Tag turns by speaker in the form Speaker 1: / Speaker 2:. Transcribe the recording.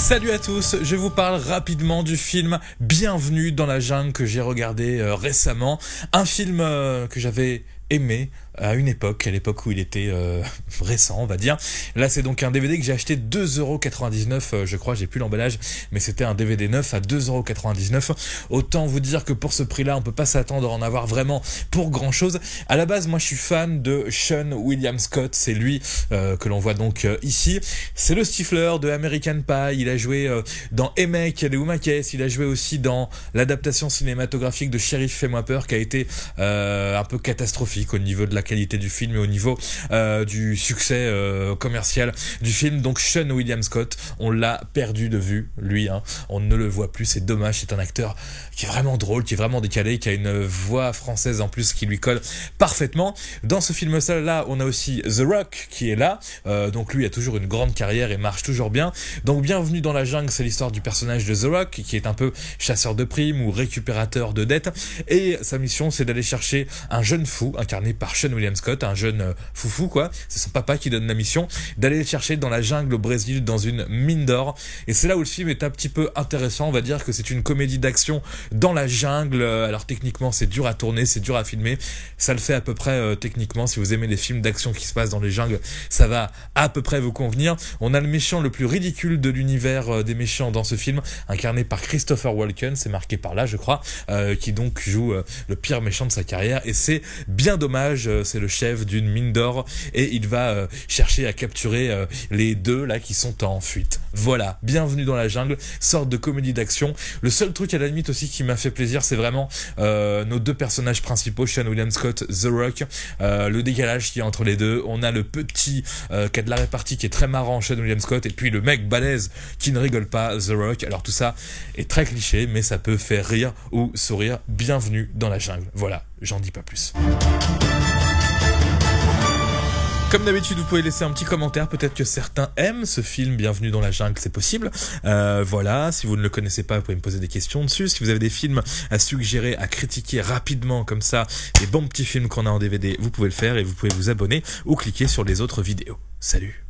Speaker 1: Salut à tous, je vous parle rapidement du film Bienvenue dans la jungle que j'ai regardé récemment. Un film que j'avais aimé à l'époque où il était récent, on va dire. Là, c'est donc un DVD que j'ai acheté 2,99€, je crois, j'ai plus l'emballage, mais c'était un DVD neuf à 2,99€. Autant vous dire que pour ce prix-là, on peut pas s'attendre à en avoir vraiment pour grand-chose. À la base, moi, je suis fan de Sean William Scott, c'est lui que l'on voit donc ici. C'est le Stifler de American Pie, il a joué dans Emmett et Oumakes, il a joué aussi dans l'adaptation cinématographique de Shérif Fais-moi peur, qui a été un peu catastrophique au niveau de la qualité du film et au niveau du succès commercial du film. Donc Sean William Scott, on l'a perdu de vue, lui, on ne le voit plus, c'est dommage. C'est un acteur qui est vraiment drôle, qui est vraiment décalé, qui a une voix française en plus qui lui colle parfaitement. Dans ce film-là, on a aussi The Rock qui est là, donc lui a toujours une grande carrière et marche toujours bien. Donc Bienvenue dans la jungle, c'est l'histoire du personnage de The Rock qui est un peu chasseur de primes ou récupérateur de dettes, et sa mission c'est d'aller chercher un jeune fou incarné par Sean William Scott, un jeune foufou quoi, c'est son papa qui donne la mission d'aller le chercher dans la jungle au Brésil, dans une mine d'or. Et c'est là où le film est un petit peu intéressant, on va dire que c'est une comédie d'action dans la jungle. Alors techniquement c'est dur à tourner, c'est dur à filmer, ça le fait à peu près techniquement. Si vous aimez les films d'action qui se passent dans les jungles, ça va à peu près vous convenir. On a le méchant le plus ridicule de l'univers des méchants dans ce film, incarné par Christopher Walken, c'est marqué par là je crois, qui donc joue le pire méchant de sa carrière, et c'est bien dommage. C'est le chef d'une mine d'or et il va chercher à capturer les deux là qui sont en fuite. Voilà, Bienvenue dans la jungle, sorte de comédie d'action. Le seul truc à la limite aussi qui m'a fait plaisir, c'est vraiment nos deux personnages principaux, Sean William Scott, The Rock, le décalage qu'il y a entre les deux. On a le petit qui a de la répartie qui est très marrant, Sean William Scott, et puis le mec balèze qui ne rigole pas, The Rock. Alors tout ça est très cliché, mais ça peut faire rire ou sourire. Bienvenue dans la jungle. Voilà, j'en dis pas plus. Comme d'habitude, vous pouvez laisser un petit commentaire, peut-être que certains aiment ce film Bienvenue dans la jungle, c'est possible. Voilà, si vous ne le connaissez pas, vous pouvez me poser des questions dessus. Si vous avez des films à suggérer, à critiquer rapidement comme ça, des bons petits films qu'on a en DVD, vous pouvez le faire et vous pouvez vous abonner ou cliquer sur les autres vidéos. Salut!